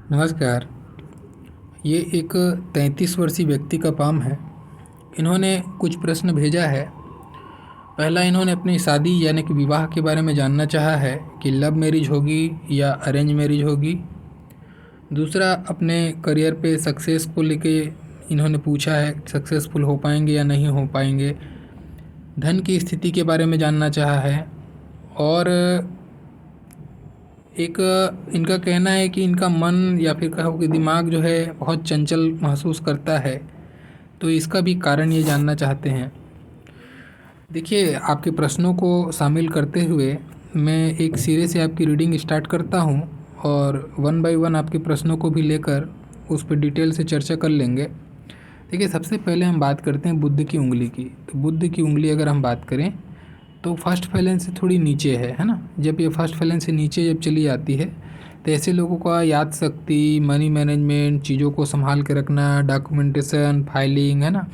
नमस्कार। ये एक 33 वर्षीय व्यक्ति का पाम है। इन्होंने कुछ प्रश्न भेजा है। पहला, इन्होंने अपनी शादी यानी कि विवाह के बारे में जानना चाहा है कि लव मैरिज होगी या अरेंज मैरिज होगी। दूसरा, अपने करियर पे सक्सेस को लेके इन्होंने पूछा है सक्सेसफुल हो पाएंगे या नहीं हो पाएंगे। धन की स्थिति के बारे में जानना चाहा है। और एक इनका कहना है कि इनका मन या फिर कहो कि दिमाग जो है बहुत चंचल महसूस करता है, तो इसका भी कारण ये जानना चाहते हैं। देखिए, आपके प्रश्नों को शामिल करते हुए मैं एक सिरे से आपकी रीडिंग स्टार्ट करता हूँ और वन बाय वन आपके प्रश्नों को भी लेकर उस पर डिटेल से चर्चा कर लेंगे। देखिए, सबसे पहले हम बात करते हैं बुध की उंगली की। तो बुध की उंगली अगर हम बात करें तो फर्स्ट फैलेंस से थोड़ी नीचे है ना। जब ये फर्स्ट फैलेंस से नीचे जब चली जाती है तो ऐसे लोगों का याद शक्ति, मनी मैनेजमेंट, चीज़ों को संभाल के रखना, डॉक्यूमेंटेशन, फाइलिंग, है ना,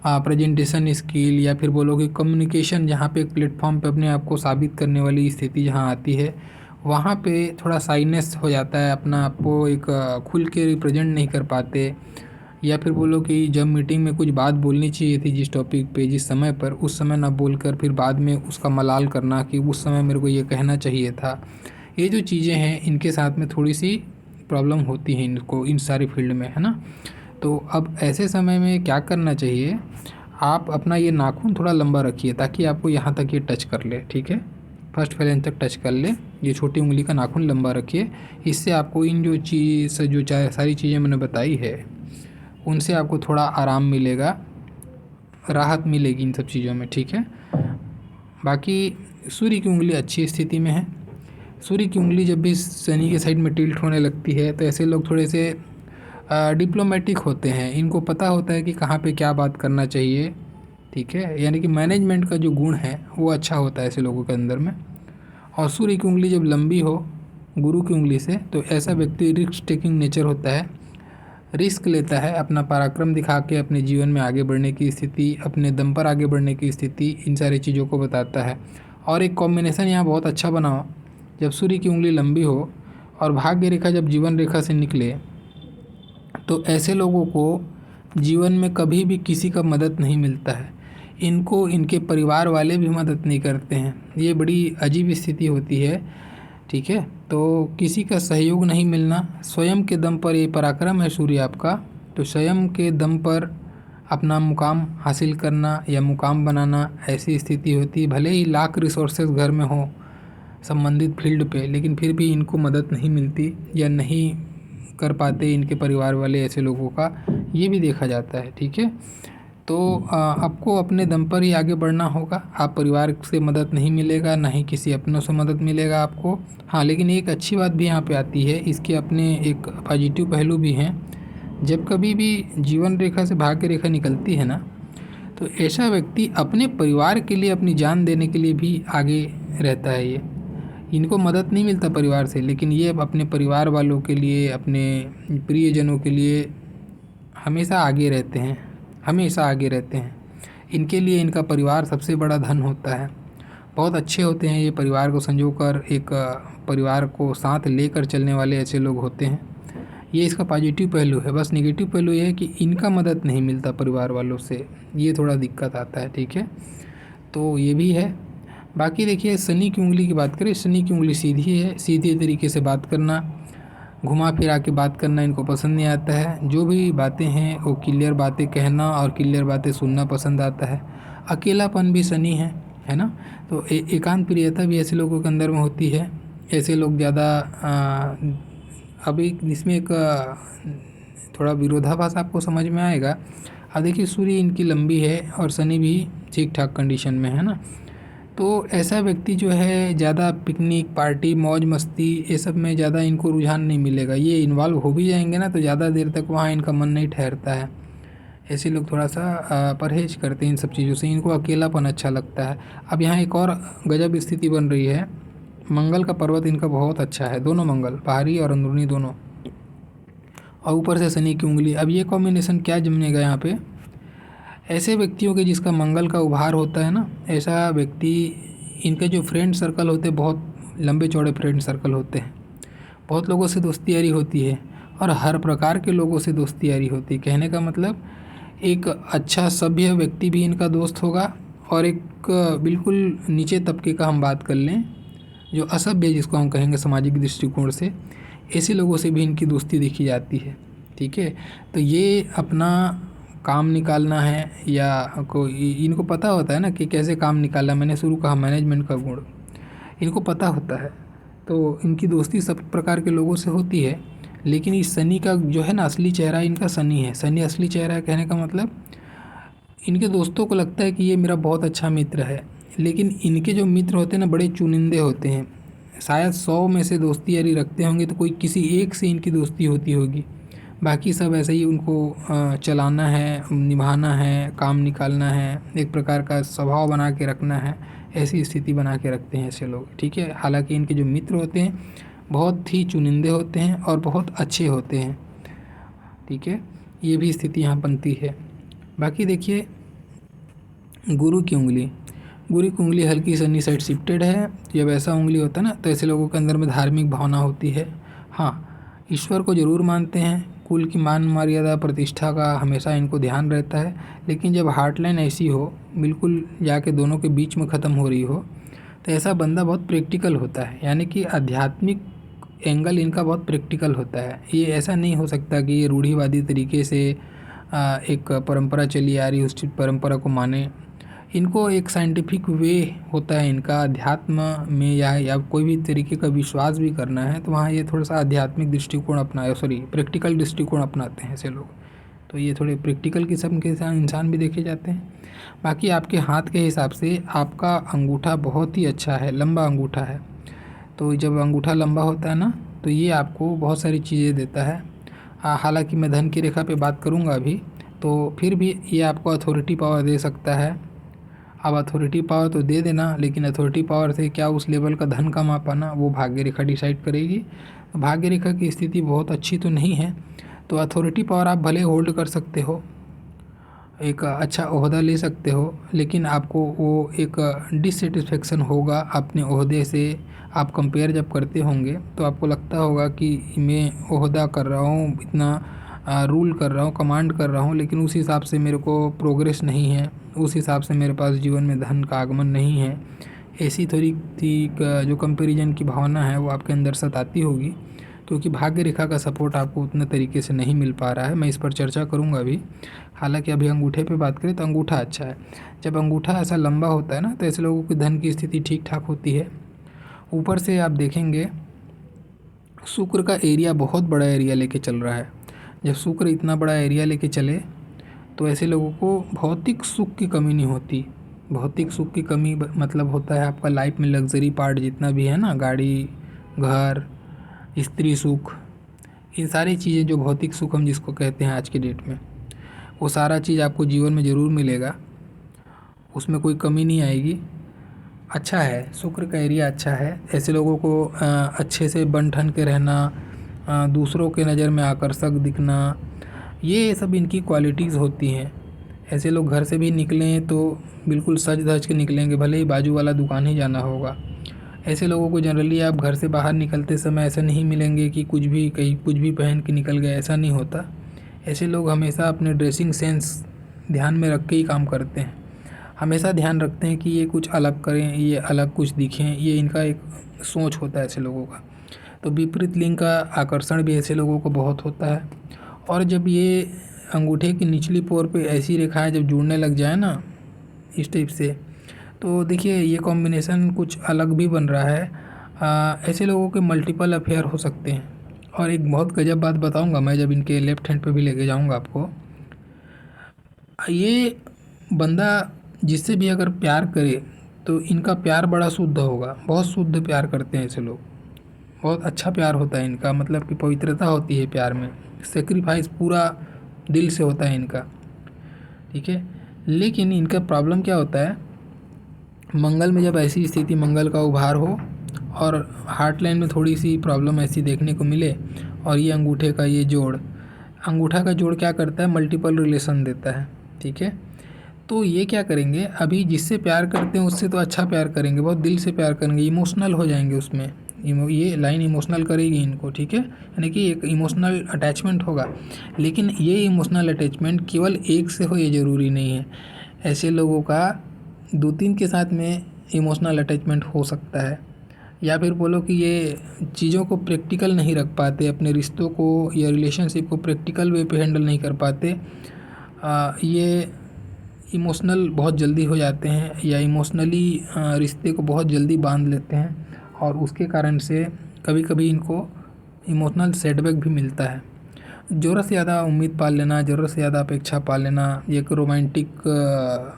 प्रेजेंटेशन स्किल, या फिर बोलो कि कम्युनिकेशन, जहाँ पे एक प्लेटफॉर्म पे अपने आप को साबित करने वाली स्थिति जहाँ आती है, वहाँ पे थोड़ा साइनेस हो जाता है। अपना आप को एक खुल के रिप्रेजेंट नहीं कर पाते, या फिर बोलो कि जब मीटिंग में कुछ बात बोलनी चाहिए थी जिस टॉपिक पे जिस समय पर, उस समय ना बोलकर फिर बाद में उसका मलाल करना कि उस समय मेरे को ये कहना चाहिए था। ये जो चीज़ें हैं इनके साथ में थोड़ी सी प्रॉब्लम होती है इनको, इन सारी फील्ड में, है ना। तो अब ऐसे समय में क्या करना चाहिए, आप अपना ये नाखून थोड़ा लंबा रखिए ताकि आपको यहाँ तक ये टच कर ले, ठीक है, फर्स्ट फैलेंस तक टच कर ले। ये छोटी उंगली का नाखून लंबा रखिए। इससे आपको इन जो सारी चीज़ें मैंने बताई है उनसे आपको थोड़ा आराम मिलेगा, राहत मिलेगी इन सब चीज़ों में, ठीक है। बाकी सूर्य की उंगली अच्छी स्थिति में है। सूर्य की उंगली जब भी शनि के साइड में टिल्ट होने लगती है तो ऐसे लोग थोड़े से डिप्लोमेटिक होते हैं। इनको पता होता है कि कहाँ पे क्या बात करना चाहिए, ठीक है, यानी कि मैनेजमेंट का जो गुण है वो अच्छा होता है ऐसे लोगों के अंदर में। और सूर्य की उंगली जब लंबी हो गुरु की उंगली से तो ऐसा व्यक्ति रिस्क टेकिंग नेचर होता है, रिस्क लेता है, अपना पराक्रम दिखा के अपने जीवन में आगे बढ़ने की स्थिति, अपने दम पर आगे बढ़ने की स्थिति, इन सारी चीज़ों को बताता है। और एक कॉम्बिनेशन यहाँ बहुत अच्छा बनाओ, जब सूर्य की उंगली लंबी हो और भाग्य रेखा जब जीवन रेखा से निकले तो ऐसे लोगों को जीवन में कभी भी किसी का मदद नहीं मिलता है। इनको इनके परिवार वाले भी मदद नहीं करते हैं। ये बड़ी अजीब स्थिति होती है, ठीक है। तो किसी का सहयोग नहीं मिलना, स्वयं के दम पर ये पराक्रम है सूर्य आपका, तो स्वयं के दम पर अपना मुकाम हासिल करना या मुकाम बनाना, ऐसी स्थिति होती है। भले ही लाख रिसोर्सेज घर में हो संबंधित फील्ड पे, लेकिन फिर भी इनको मदद नहीं मिलती या नहीं कर पाते इनके परिवार वाले ऐसे लोगों का, ये भी देखा जाता है, ठीक है। तो आपको अपने दम पर ही आगे बढ़ना होगा। आप परिवार से मदद नहीं मिलेगा, ना ही किसी अपनों से मदद मिलेगा आपको। हाँ, लेकिन एक अच्छी बात भी यहाँ पे आती है, इसके अपने एक पॉजिटिव पहलू भी हैं। जब कभी भी जीवन रेखा से भाग्य रेखा निकलती है ना, तो ऐसा व्यक्ति अपने परिवार के लिए अपनी जान देने के लिए भी आगे रहता है। ये इनको मदद नहीं मिलता परिवार से, लेकिन ये अपने परिवार वालों के लिए, अपने प्रियजनों के लिए हमेशा आगे रहते हैं, हमेशा आगे रहते हैं। इनके लिए इनका परिवार सबसे बड़ा धन होता है। बहुत अच्छे होते हैं ये, परिवार को संजोकर एक परिवार को साथ लेकर चलने वाले ऐसे लोग होते हैं। ये इसका पॉजिटिव पहलू है। बस नेगेटिव पहलू ये है कि इनका मदद नहीं मिलता परिवार वालों से, ये थोड़ा दिक्कत आता है, ठीक है। तो ये भी है। बाकी देखिए, शनि की उंगली की बात करें, शनि की उंगली सीधी है। सीधे तरीके से बात करना, घुमा फिरा के बात करना इनको पसंद नहीं आता है। जो भी बातें हैं वो क्लियर बातें कहना और क्लियर बातें सुनना पसंद आता है। अकेलापन भी शनि है ना। तो एकांत प्रियता भी ऐसे लोगों के अंदर में होती है। ऐसे लोग ज़्यादा अभी इसमें एक थोड़ा विरोधाभास आपको समझ में आएगा। अब देखिए, सूर्य इनकी लंबी है और शनि भी ठीक ठाक कंडीशन में है ना। तो ऐसा व्यक्ति जो है ज़्यादा पिकनिक पार्टी मौज मस्ती ये सब में ज़्यादा इनको रुझान नहीं मिलेगा। ये इन्वॉल्व हो भी जाएंगे ना तो ज़्यादा देर तक वहाँ इनका मन नहीं ठहरता है। ऐसे लोग थोड़ा सा परहेज करते हैं इन सब चीज़ों से, इनको अकेलापन अच्छा लगता है। अब यहाँ एक और गजब स्थिति बन रही है। मंगल का पर्वत इनका बहुत अच्छा है, दोनों मंगल, बाहरी और अंदरूनी दोनों, और ऊपर से शनि की उंगली। अब ये कॉम्बिनेशन क्या जमेगा यहाँ पे, ऐसे व्यक्तियों के जिसका मंगल का उभार होता है ना, ऐसा व्यक्ति, इनके जो फ्रेंड सर्कल होते हैं बहुत लंबे चौड़े फ्रेंड सर्कल होते हैं, बहुत लोगों से दोस्ती यारी होती है। और हर प्रकार के लोगों से दोस्ती यारी होती है। कहने का मतलब एक अच्छा सभ्य व्यक्ति भी इनका दोस्त होगा, और एक बिल्कुल नीचे तबके का हम बात कर लें जो असभ्य जिसको हम कहेंगे सामाजिक दृष्टिकोण से, ऐसे लोगों से भी इनकी दोस्ती देखी जाती है। ठीक है, तो ये अपना काम निकालना है या कोई इनको पता होता है ना कि कैसे काम निकालना। मैंने शुरू कहा मैनेजमेंट का गुण इनको पता होता है, तो इनकी दोस्ती सब प्रकार के लोगों से होती है। लेकिन इस सनी का जो है ना असली चेहरा इनका सनी है। सनी असली चेहरा है, कहने का मतलब इनके दोस्तों को लगता है कि ये मेरा बहुत अच्छा मित्र है, लेकिन इनके जो मित्र होते हैं ना बड़े चुनिंदे होते हैं। शायद 100 में से दोस्ती यारी रखते होंगे तो कोई किसी एक से इनकी दोस्ती होती होगी, बाकी सब ऐसे ही उनको चलाना है, निभाना है, काम निकालना है, एक प्रकार का स्वभाव बना के रखना है, ऐसी स्थिति बना के रखते हैं ऐसे लोग। ठीक है, हालांकि इनके जो मित्र होते हैं बहुत ही चुनिंदे होते हैं और बहुत अच्छे होते हैं। ठीक है, ये भी स्थिति यहाँ बनती है। बाकी देखिए गुरु की उंगली, गुरु की उंगली हल्की सन्नी साइड शिफ्टेड है। जब ऐसा उंगली होता है ना तो ऐसे लोगों के अंदर में धार्मिक भावना होती है। हाँ, ईश्वर को ज़रूर मानते हैं, कुल की मान मर्यादा प्रतिष्ठा का हमेशा इनको ध्यान रहता है। लेकिन जब हार्टलाइन ऐसी हो बिल्कुल जाके दोनों के बीच में ख़त्म हो रही हो, तो ऐसा बंदा बहुत प्रैक्टिकल होता है, यानी कि आध्यात्मिक एंगल इनका बहुत प्रैक्टिकल होता है। ये ऐसा नहीं हो सकता कि ये रूढ़िवादी तरीके से एक परंपरा चली आ रही उस परंपरा को माने। इनको एक साइंटिफिक वे होता है इनका अध्यात्म में, या कोई भी तरीके का विश्वास भी करना है तो वहाँ ये थोड़ा सा आध्यात्मिक दृष्टिकोण प्रैक्टिकल दृष्टिकोण अपनाते हैं ऐसे लोग। तो ये थोड़े प्रैक्टिकल किस्म के इंसान भी देखे जाते हैं। बाकी आपके हाथ के हिसाब से आपका अंगूठा बहुत ही अच्छा है, लंबा अंगूठा है। तो जब अंगूठा लंबा होता है ना तो ये आपको बहुत सारी चीज़ें देता है। हालांकि मैं धन की रेखा पे बात करूँगा अभी, तो फिर भी ये आपको अथॉरिटी पावर दे सकता है। अब अथॉरिटी पावर तो दे देना, लेकिन अथॉरिटी पावर से क्या उस लेवल का धन कमा पाना वो भाग्य रेखा डिसाइड करेगी। भाग्य रेखा की स्थिति बहुत अच्छी तो नहीं है, तो अथॉरिटी पावर आप भले होल्ड कर सकते हो, एक अच्छा ओहदा ले सकते हो, लेकिन आपको वो एक डिससेटिस्फेक्शन होगा अपने ओहदे से। आप कंपेयर जब करते होंगे तो आपको लगता होगा कि मैं ओहदा कर रहा हूँ, इतना रूल कर रहा हूँ, कमांड कर रहा हूँ, लेकिन उस हिसाब से मेरे को प्रोग्रेस नहीं है, उस हिसाब से मेरे पास जीवन में धन का आगमन नहीं है। ऐसी थोड़ी जो कंपैरिजन की भावना है वो आपके अंदर सताती होगी, क्योंकि भाग्य रेखा का सपोर्ट आपको उतने तरीके से नहीं मिल पा रहा है। मैं इस पर चर्चा करूँगा अभी। हालांकि अभी अंगूठे पे बात करें तो अंगूठा अच्छा है। जब अंगूठा ऐसा लंबा होता है ना तो ऐसे लोगों की धन की स्थिति ठीक ठाक होती है। ऊपर से आप देखेंगे शुक्र का एरिया बहुत बड़ा एरिया लेके चल रहा है। जब शुक्र इतना बड़ा एरिया लेके चले तो ऐसे लोगों को भौतिक सुख की कमी नहीं होती। भौतिक सुख की कमी मतलब होता है आपका लाइफ में लग्जरी पार्ट जितना भी है ना, गाड़ी, घर, स्त्री सुख, ये सारी चीज़ें जो भौतिक सुख हम जिसको कहते हैं आज की डेट में, वो सारा चीज़ आपको जीवन में ज़रूर मिलेगा, उसमें कोई कमी नहीं आएगी। अच्छा है, शुक्र का एरिया अच्छा है। ऐसे लोगों को अच्छे से बन ठन के रहना, दूसरों के नज़र में आकर्षक दिखना, ये सब इनकी क्वालिटीज़ होती हैं। ऐसे लोग घर से भी निकलें तो बिल्कुल सज धज के निकलेंगे, भले ही बाजू वाला दुकान ही जाना होगा। ऐसे लोगों को जनरली आप घर से बाहर निकलते समय ऐसा नहीं मिलेंगे कि कहीं कुछ भी पहन के निकल गए, ऐसा नहीं होता। ऐसे लोग हमेशा अपने ड्रेसिंग सेंस ध्यान में रख के ही काम करते हैं, हमेशा ध्यान रखते हैं कि ये कुछ अलग करें, ये अलग कुछ दिखें, ये इनका एक सोच होता है ऐसे लोगों का। तो विपरीत लिंग का आकर्षण भी ऐसे लोगों को बहुत होता है। और जब ये अंगूठे की निचली पोर पे ऐसी रेखाएं जब जुड़ने लग जाए ना इस टाइप से, तो देखिए ये कॉम्बिनेशन कुछ अलग भी बन रहा है। ऐसे लोगों के मल्टीपल अफेयर हो सकते हैं। और एक बहुत गजब बात बताऊंगा मैं जब इनके लेफ्ट हैंड पे भी लेके जाऊंगा आपको। ये बंदा जिससे भी अगर प्यार करे तो इनका प्यार बड़ा शुद्ध होगा, बहुत शुद्ध प्यार करते हैं ऐसे लोग, बहुत अच्छा प्यार होता है इनका, मतलब कि पवित्रता होती है प्यार में, सेक्रीफाइस पूरा दिल से होता है इनका। ठीक है, लेकिन इनका प्रॉब्लम क्या होता है, मंगल में जब ऐसी स्थिति, मंगल का उभार हो और हार्ट लाइन में थोड़ी सी प्रॉब्लम ऐसी देखने को मिले, और ये अंगूठे का ये जोड़, अंगूठा का जोड़ क्या करता है, मल्टीपल रिलेशन देता है। ठीक है, तो ये क्या करेंगे, अभी जिससे प्यार करते हैं उससे तो अच्छा प्यार करेंगे, बहुत दिल से प्यार करेंगे, इमोशनल हो जाएंगे उसमें, ये लाइन इमोशनल करेगी इनको, ठीक है, यानी कि एक इमोशनल अटैचमेंट होगा। लेकिन ये इमोशनल अटैचमेंट केवल एक से हो ये ज़रूरी नहीं है। ऐसे लोगों का 2-3 के साथ में इमोशनल अटैचमेंट हो सकता है। या फिर बोलो कि ये चीज़ों को प्रैक्टिकल नहीं रख पाते, अपने रिश्तों को या रिलेशनशिप को प्रैक्टिकल वे पे हैंडल नहीं कर पाते। ये इमोशनल बहुत जल्दी हो जाते हैं या इमोशनली रिश्ते को बहुत जल्दी बांध लेते हैं, और उसके कारण से कभी कभी इनको इमोशनल सेटबैक भी मिलता है। ज़रूरत से ज़्यादा उम्मीद पाल लेना, ज़रूरत से ज़्यादा अपेक्षा पाल लेना, एक रोमांटिक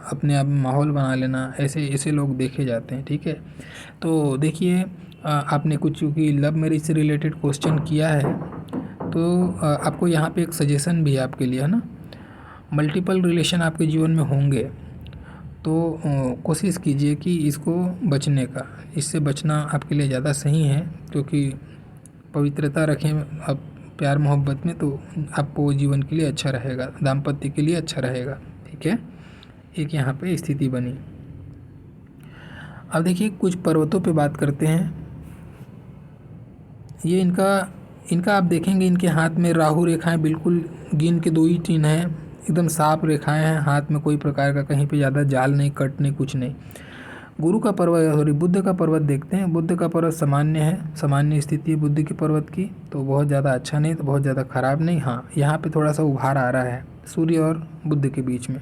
अपने आप में माहौल बना लेना, ऐसे ऐसे लोग देखे जाते हैं, ठीक है। तो देखिए आपने कुछ चूँकि लव मैरिज से रिलेटेड क्वेश्चन किया है, तो आपको यहाँ पे एक सजेशन भी है आपके लिए, है ना। मल्टीपल रिलेशन आपके जीवन में होंगे तो कोशिश कीजिए कि इसको बचने का, इससे बचना आपके लिए ज़्यादा सही है, क्योंकि पवित्रता रखें आप प्यार मोहब्बत में, तो आपको जीवन के लिए अच्छा रहेगा, दाम्पत्य के लिए अच्छा रहेगा, ठीक है। एक यहाँ पे स्थिति बनी। अब देखिए कुछ पर्वतों पे बात करते हैं। ये इनका आप देखेंगे, इनके हाथ में राहु रेखाएं बिल्कुल गिन के 2 ही चिन्ह हैं, एकदम साफ रेखाएं हैं, हाथ में कोई प्रकार का कहीं पे ज़्यादा जाल नहीं, कट नहीं, कुछ नहीं। गुरु का पर्वत बुद्ध का पर्वत देखते हैं। बुद्ध का पर्वत सामान्य है, सामान्य स्थिति है बुद्ध के पर्वत की, तो बहुत ज़्यादा अच्छा नहीं, तो बहुत ज़्यादा ख़राब नहीं। हाँ, यहाँ पे थोड़ा सा उभार आ रहा है सूर्य और बुद्ध के बीच में।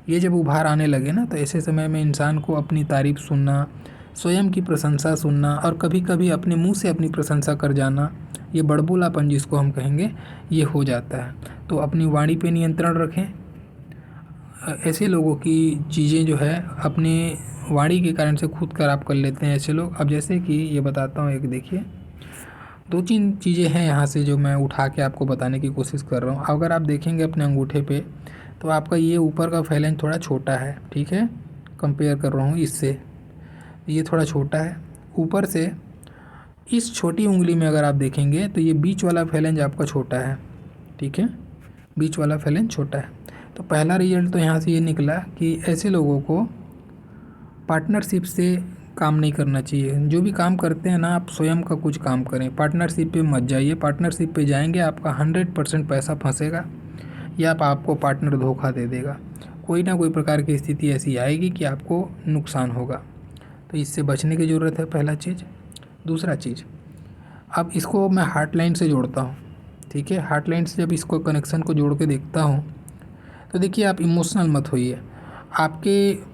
ये जब उभार आने लगे ना, तो ऐसे समय में इंसान को अपनी तारीफ़ सुनना, स्वयं की प्रशंसा सुनना, और कभी कभी अपने मुंह से अपनी प्रशंसा कर जाना, ये बड़बोलापन जिसको हम कहेंगे, ये हो जाता है। तो अपनी वाणी पे नियंत्रण रखें। ऐसे लोगों की चीज़ें जो है अपने वाणी के कारण से खुद खराब कर लेते हैं ऐसे लोग। अब जैसे कि ये बताता हूँ, एक देखिए 2-3 चीज़ें हैं यहाँ से जो मैं उठा के आपको बताने की कोशिश कर रहा हूँ। अगर आप देखेंगे अपने अंगूठे पे, तो आपका ये ऊपर का फैलेंज थोड़ा छोटा है, ठीक है, कंपेयर कर रहा हूँ इससे, ये थोड़ा छोटा है ऊपर से। इस छोटी उंगली में अगर आप देखेंगे तो ये बीच वाला फैलेंज आपका छोटा है, ठीक है, बीच वाला फैलेंज छोटा है। तो पहला रिजल्ट तो यहाँ से ये निकला कि ऐसे लोगों को पार्टनरशिप से काम नहीं करना चाहिए। जो भी काम करते हैं ना, आप स्वयं का कुछ काम करें, पार्टनरशिप पे मत जाइए। पार्टनरशिप पे जाएंगे आपका 100% पैसा फंसेगा, या आपको पार्टनर धोखा दे देगा। कोई ना कोई प्रकार की स्थिति ऐसी आएगी कि आपको नुकसान होगा। तो इससे बचने की ज़रूरत है, पहला चीज़। दूसरा चीज़, अब इसको मैं हार्ट लाइन से जोड़ता हूँ, ठीक है। हार्ट लाइन से जब इसको कनेक्शन को जोड़ के देखता हूँ, तो देखिए आप इमोशनल मत होइए।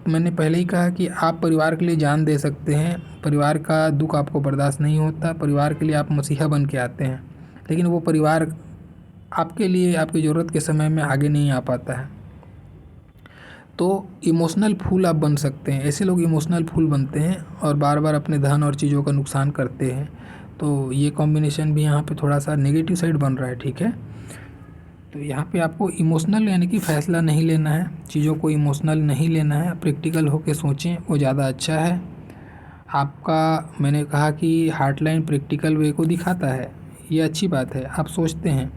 मैंने पहले ही कहा कि आप परिवार के लिए जान दे सकते हैं, परिवार का दुख आपको बर्दाश्त नहीं होता, परिवार के लिए आप मसीहा बन के आते हैं, लेकिन वो परिवार आपके लिए आपकी ज़रूरत के समय में आगे नहीं आ पाता है। तो इमोशनल फूल आप बन सकते हैं। ऐसे लोग इमोशनल फूल बनते हैं और बार बार अपने धन और चीज़ों का नुकसान करते हैं। तो ये कॉम्बिनेशन भी यहाँ पे थोड़ा सा नेगेटिव साइड बन रहा है, ठीक है। तो यहाँ पे आपको इमोशनल यानी कि फ़ैसला नहीं लेना है, चीज़ों को इमोशनल नहीं लेना है, प्रैक्टिकल होकर सोचें, वो ज़्यादा अच्छा है आपका। मैंने कहा कि हार्ट लाइन प्रैक्टिकल वे को दिखाता है, ये अच्छी बात है, आप सोचते हैं।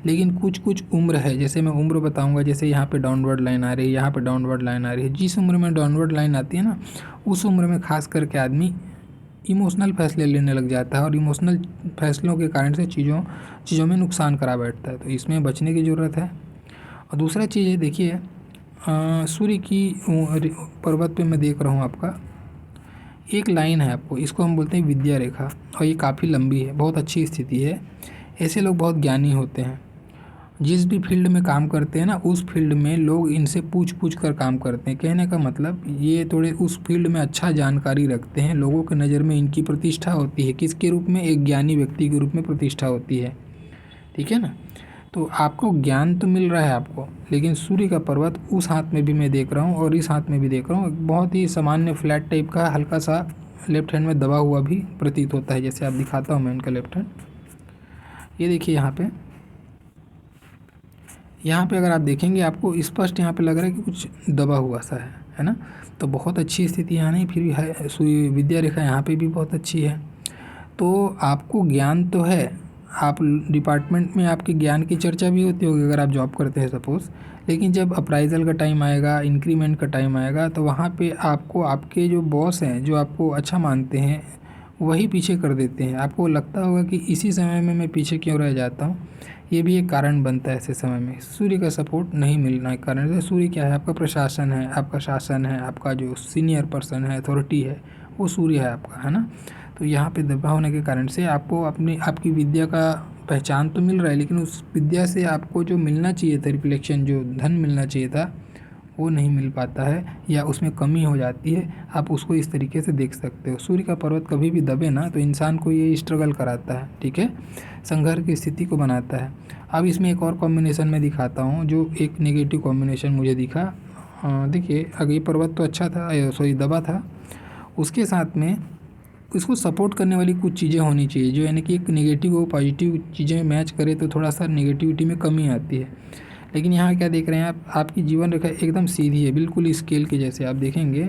लेकिन कुछ कुछ उम्र है, जैसे मैं उम्र बताऊंगा, जैसे यहाँ पे डाउनवर्ड लाइन आ रही है, यहाँ पे डाउनवर्ड लाइन आ रही है। जिस उम्र में डाउनवर्ड लाइन आती है ना, उस उम्र में खास करके आदमी इमोशनल फैसले लेने लग जाता है, और इमोशनल फैसलों के कारण से चीज़ों में नुकसान करा बैठता है। तो इसमें बचने की ज़रूरत है। और दूसरा चीज़ है, देखिए सूर्य की पर्वत पे मैं देख रहा हूँ आपका एक लाइन है, आपको इसको हम बोलते हैं विद्या रेखा, और ये काफ़ी लंबी है, बहुत अच्छी स्थिति है। ऐसे लोग बहुत ज्ञानी होते हैं। जिस भी फील्ड में काम करते हैं ना, उस फील्ड में लोग इनसे पूछ पूछ कर काम करते हैं। कहने का मतलब ये थोड़े उस फील्ड में अच्छा जानकारी रखते हैं, लोगों के नज़र में इनकी प्रतिष्ठा होती है। किसके रूप में? एक ज्ञानी व्यक्ति के रूप में प्रतिष्ठा होती है, ठीक है ना। तो आपको ज्ञान तो मिल रहा है आपको, लेकिन सूर्य का पर्वत उस हाथ में भी मैं देख रहा हूँ और इस हाथ में भी देख रहा हूँ, बहुत ही सामान्य फ्लैट टाइप का, हल्का सा लेफ्ट हैंड में दबा हुआ भी प्रतीत होता है। जैसे आप दिखाता हूँ मैं इनका लेफ्ट हैंड, ये देखिए यहाँ पे अगर आप देखेंगे आपको स्पष्ट यहाँ पे लग रहा है कि कुछ दबा हुआ सा है ना। तो बहुत अच्छी स्थिति यहाँ नहीं, फिर भी है। सूर्य विद्या रेखा यहाँ पे भी बहुत अच्छी है। तो आपको ज्ञान तो है, आप डिपार्टमेंट में आपके ज्ञान की चर्चा भी होती होगी अगर आप जॉब करते हैं सपोज़, लेकिन जब अप्राइज़ल का टाइम आएगा, इंक्रीमेंट का टाइम आएगा, तो वहाँ पे आपको आपके जो बॉस हैं, जो आपको अच्छा मानते हैं, वही पीछे कर देते हैं। आपको लगता होगा कि इसी समय में मैं पीछे क्यों रह जाता हूँ, ये भी एक कारण बनता है ऐसे समय में। सूर्य का सपोर्ट नहीं मिलना के कारण से, सूर्य क्या है, आपका प्रशासन है, आपका शासन है, आपका जो सीनियर पर्सन है, अथॉरिटी है, वो सूर्य है आपका, है ना। तो यहाँ पे दबाव होने के कारण से आपको आपकी विद्या का पहचान तो मिल रहा है, लेकिन उस विद्या से आपको जो मिलना चाहिए था रिफ्लेक्शन, जो धन मिलना चाहिए था, वो नहीं मिल पाता है या उसमें कमी हो जाती है। आप उसको इस तरीके से देख सकते हो। सूर्य का पर्वत कभी भी दबे ना तो इंसान को ये स्ट्रगल कराता है, ठीक है, संघर्ष की स्थिति को बनाता है। अब इसमें एक और कॉम्बिनेशन में दिखाता हूँ, जो एक नेगेटिव कॉम्बिनेशन मुझे दिखा। देखिए, अगर ये पर्वत तो अच्छा था, सॉरी दबा था, उसके साथ में इसको सपोर्ट करने वाली कुछ चीज़ें होनी चाहिए, जो यानी कि एक नेगेटिव और पॉजिटिव चीज़ें मैच करे तो थोड़ा सा नेगेटिविटी में कमी आती है। लेकिन यहाँ क्या देख रहे हैं आप, आपकी जीवन रेखा एकदम सीधी है, बिल्कुल स्केल के जैसे। आप देखेंगे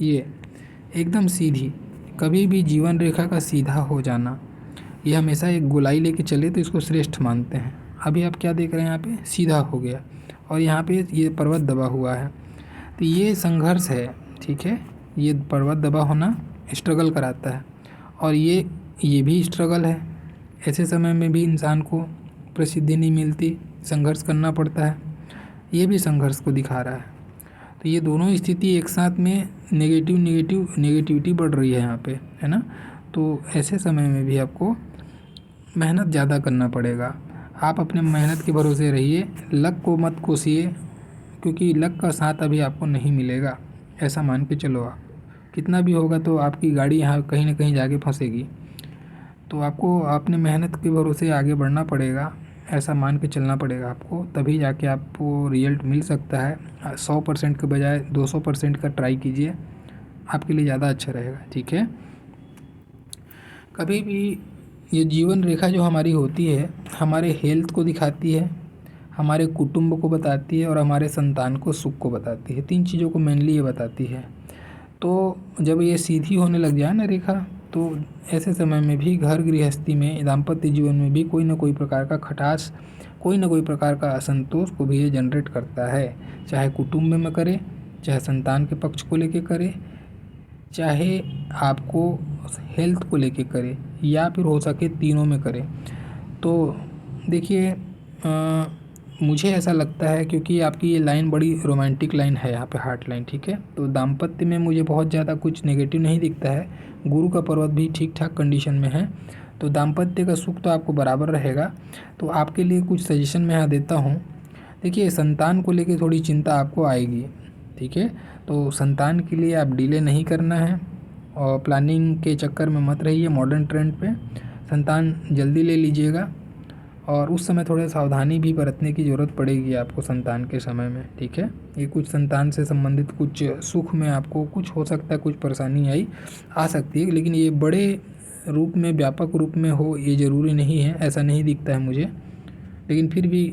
ये एकदम सीधी, कभी भी जीवन रेखा का सीधा हो जाना, ये हमेशा एक गोलाई लेके चले तो इसको श्रेष्ठ मानते हैं। अभी आप क्या देख रहे हैं, यहाँ पे सीधा हो गया और यहाँ पे ये पर्वत दबा हुआ है, तो ये संघर्ष है, ठीक है। ये पर्वत दबा होना स्ट्रगल कराता है और ये भी स्ट्रगल है। ऐसे समय में भी इंसान को प्रसिद्धि नहीं मिलती, संघर्ष करना पड़ता है, ये भी संघर्ष को दिखा रहा है। तो ये दोनों स्थिति एक साथ में नेगेटिविटी बढ़ रही है यहाँ पे, है ना। तो ऐसे समय में भी आपको मेहनत ज़्यादा करना पड़ेगा। आप अपने मेहनत के भरोसे रहिए, लक को मत कोसिए, क्योंकि लक का साथ अभी आपको नहीं मिलेगा, ऐसा मान के चलो। आप कितना भी होगा तो आपकी गाड़ी यहाँ कहीं ना कहीं जाके फंसेगी। तो आपको अपने मेहनत के भरोसे आगे बढ़ना पड़ेगा, ऐसा मान के चलना पड़ेगा आपको, तभी जाके आपको रिजल्ट मिल सकता है। 100% के बजाय 200% का ट्राई कीजिए, आपके लिए ज़्यादा अच्छा रहेगा, ठीक है। कभी भी ये जीवन रेखा जो हमारी होती है, हमारे हेल्थ को दिखाती है, हमारे कुटुंब को बताती है और हमारे संतान को सुख को बताती है। 3 चीज़ों को मेनली ये बताती है। तो जब ये सीधी होने लग जाए ना रेखा, तो ऐसे समय में भी घर गृहस्थी में, दाम्पत्य जीवन में भी कोई ना कोई प्रकार का खटास, कोई ना कोई प्रकार का असंतोष को भी ये जनरेट करता है। चाहे कुटुंब में करे, चाहे संतान के पक्ष को लेके करे, चाहे आपको हेल्थ को लेके करे, या फिर हो सके तीनों में करे। तो देखिए, मुझे ऐसा लगता है, क्योंकि आपकी ये लाइन बड़ी रोमांटिक लाइन है यहाँ पे, हार्ट लाइन, ठीक है। तो दाम्पत्य में मुझे बहुत ज़्यादा कुछ नेगेटिव नहीं दिखता है। गुरु का पर्वत भी ठीक ठाक कंडीशन में है, तो दाम्पत्य का सुख तो आपको बराबर रहेगा। तो आपके लिए कुछ सजेशन मैं यहाँ देता हूँ। देखिए, संतान को लेके थोड़ी चिंता आपको आएगी, ठीक है। तो संतान के लिए आप डिले नहीं करना है और प्लानिंग के चक्कर में मत रहिए मॉडर्न ट्रेंड पे। संतान जल्दी ले लीजिएगा और उस समय थोड़ा सावधानी भी बरतने की ज़रूरत पड़ेगी आपको संतान के समय में, ठीक है। ये कुछ संतान से संबंधित कुछ सुख में आपको कुछ हो सकता है, कुछ परेशानी आ सकती है, लेकिन ये बड़े रूप में, व्यापक रूप में हो ये ज़रूरी नहीं है, ऐसा नहीं दिखता है मुझे। लेकिन फिर भी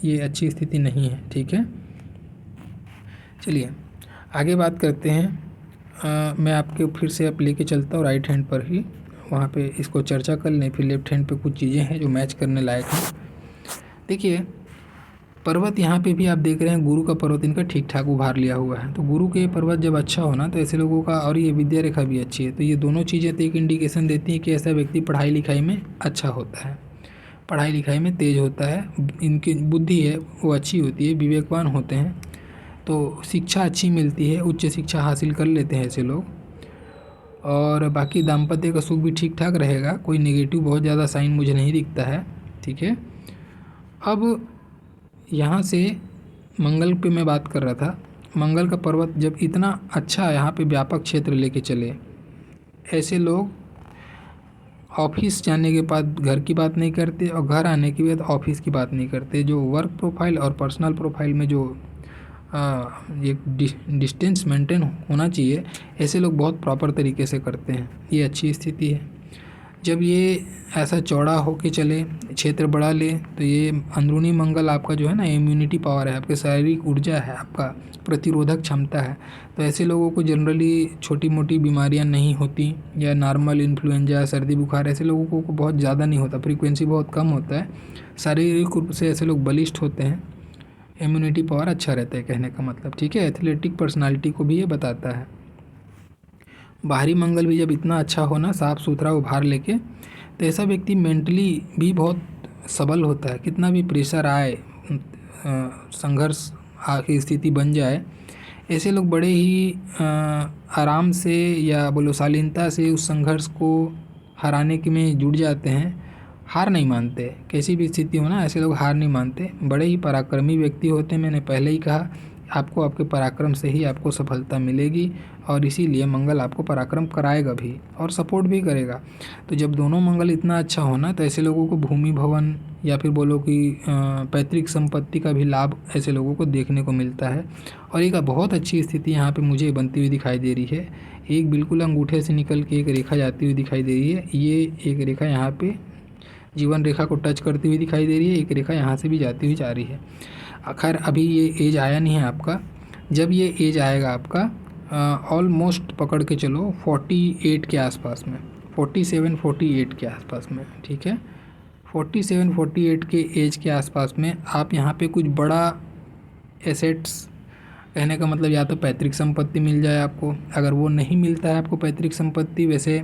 ये अच्छी स्थिति नहीं है, ठीक है। चलिए आगे बात करते हैं। मैं आपके फिर से आप लेके चलता हूँ राइट हैंड पर ही, वहाँ पे इसको चर्चा कर लें। फिर लेफ्ट हैंड पे कुछ चीज़ें हैं जो मैच करने लायक हैं। देखिए, पर्वत यहाँ पे भी आप देख रहे हैं, गुरु का पर्वत इनका ठीक ठाक उभार लिया हुआ है। तो गुरु के पर्वत जब अच्छा हो ना, तो ऐसे लोगों का, और ये विद्या रेखा भी अच्छी है, तो ये दोनों चीज़ें तो एक इंडिकेशन देती हैं कि ऐसा व्यक्ति पढ़ाई लिखाई में अच्छा होता है, पढ़ाई लिखाई में तेज़ होता है, इनकी बुद्धि है वो अच्छी होती है, विवेकवान होते हैं, तो शिक्षा अच्छी मिलती है, उच्च शिक्षा हासिल कर लेते हैं ऐसे लोग। और बाकी दाम्पत्य का सुख भी ठीक ठाक रहेगा, कोई नेगेटिव बहुत ज़्यादा साइन मुझे नहीं दिखता है, ठीक है। अब यहाँ से मंगल पे मैं बात कर रहा था। मंगल का पर्वत जब इतना अच्छा यहाँ पे व्यापक क्षेत्र लेके चले, ऐसे लोग ऑफिस जाने के बाद घर की बात नहीं करते और घर आने के बाद ऑफिस की बात नहीं करते। जो वर्क प्रोफाइल और पर्सनल प्रोफाइल में जो एक डिस्टेंस मेंटेन होना चाहिए, ऐसे लोग बहुत प्रॉपर तरीके से करते हैं। ये अच्छी स्थिति है। जब ये ऐसा चौड़ा होके चले, क्षेत्र बढ़ा ले, तो ये अंदरूनी मंगल आपका जो है ना, इम्यूनिटी पावर है, आपके शारीरिक ऊर्जा है, आपका प्रतिरोधक क्षमता है। तो ऐसे लोगों को जनरली छोटी मोटी बीमारियां नहीं होती, या नॉर्मल इन्फ्लुएंजा, सर्दी बुखार ऐसे लोगों को बहुत ज़्यादा नहीं होता, फ्रीक्वेंसी बहुत कम होता है। शारीरिक रूप से ऐसे लोग बलिष्ठ होते हैं, इम्यूनिटी पावर अच्छा रहता है, कहने का मतलब, ठीक है। एथलेटिक पर्सनालिटी को भी ये बताता है। बाहरी मंगल भी जब इतना अच्छा हो ना, साफ़ सुथरा उभार लेके, तो ऐसा व्यक्ति मेंटली भी बहुत सबल होता है। कितना भी प्रेशर आए, संघर्ष की स्थिति बन जाए, ऐसे लोग बड़े ही आराम से या बोलो शालीनता से उस संघर्ष को हराने के में जुट जाते हैं। हार नहीं मानते, कैसी भी स्थिति हो ना, ऐसे लोग हार नहीं मानते, बड़े ही पराक्रमी व्यक्ति होते हैं। मैंने पहले ही कहा, आपको आपके पराक्रम से ही आपको सफलता मिलेगी, और इसीलिए मंगल आपको पराक्रम कराएगा भी और सपोर्ट भी करेगा। तो जब दोनों मंगल इतना अच्छा होना, तो ऐसे लोगों को भूमि भवन या फिर बोलो कि पैतृक संपत्ति का भी लाभ ऐसे लोगों को देखने को मिलता है। और एक बहुत अच्छी स्थिति यहाँ पे मुझे बनती हुई दिखाई दे रही है। एक बिल्कुल अंगूठे से निकल के एक रेखा जाती हुई दिखाई दे रही है। ये एक रेखा यहाँ पे जीवन रेखा को टच करती हुई दिखाई दे रही है, एक रेखा यहाँ से भी जाती हुई जा रही है। खैर अभी ये एज आया नहीं है आपका, जब ये एज आएगा आपका ऑलमोस्ट पकड़ के चलो 48 के आसपास में, 47-48 के आसपास में, ठीक है। 47-48 के एज के आसपास में आप यहाँ पे कुछ बड़ा एसेट्स, कहने का मतलब या तो पैतृक संपत्ति मिल जाए आपको। अगर वो नहीं मिलता है आपको पैतृक संपत्ति, वैसे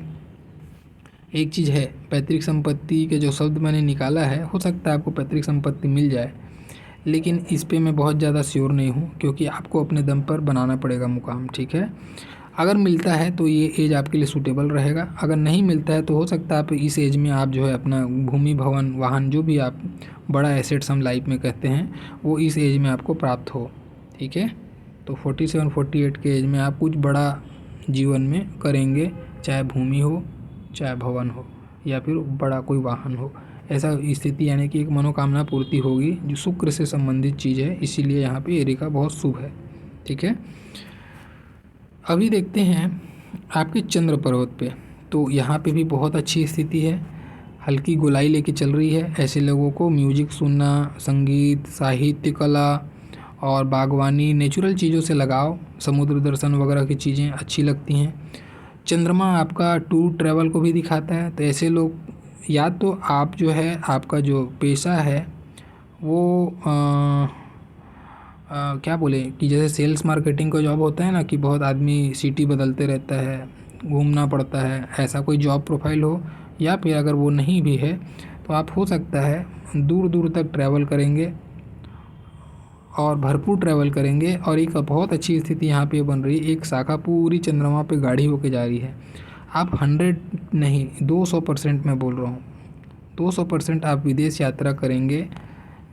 एक चीज़ है, पैतृक संपत्ति के जो शब्द मैंने निकाला है, हो सकता है आपको पैतृक संपत्ति मिल जाए, लेकिन इस पे मैं बहुत ज़्यादा श्योर नहीं हूँ, क्योंकि आपको अपने दम पर बनाना पड़ेगा मुकाम, ठीक है। अगर मिलता है तो ये एज आपके लिए सूटेबल रहेगा, अगर नहीं मिलता है तो हो सकता है आप इस एज में आप जो है अपना भूमि भवन वाहन जो भी आप बड़ा एसेट्स हम लाइफ में कहते हैं, वो इस एज में आपको प्राप्त हो, ठीक है। तो 47-48 के एज में आप कुछ बड़ा जीवन में करेंगे, चाहे भूमि हो, चाहे भवन हो, या फिर बड़ा कोई वाहन हो। ऐसा स्थिति यानी कि एक मनोकामना पूर्ति होगी, जो शुक्र से संबंधित चीज़ है, इसीलिए यहाँ पे ये रेखा बहुत शुभ है, ठीक है। अभी देखते हैं आपके चंद्र पर्वत पे, तो यहाँ पे भी बहुत अच्छी स्थिति है, हल्की गोलाई लेके चल रही है। ऐसे लोगों को म्यूजिक सुनना, संगीत, साहित्य, कला और बागवानी, नेचुरल चीज़ों से लगाव, समुद्र दर्शन वगैरह की चीज़ें अच्छी लगती हैं। चंद्रमा आपका टूर ट्रैवल को भी दिखाता है, तो ऐसे लोग, या तो आप जो है आपका जो पेशा है वो क्या बोले कि जैसे सेल्स मार्केटिंग का जॉब होता है ना, कि बहुत आदमी सिटी बदलते रहता है, घूमना पड़ता है, ऐसा कोई जॉब प्रोफाइल हो, या फिर अगर वो नहीं भी है तो आप हो सकता है दूर दूर तक ट्रैवल करेंगे और भरपूर ट्रैवल करेंगे। और एक बहुत अच्छी स्थिति यहाँ पे बन रही है, एक शाखा पूरी चंद्रमा पे गाढ़ी होके जा रही है। आप 100 नहीं 200% मैं बोल रहा हूँ, 200% आप विदेश यात्रा करेंगे।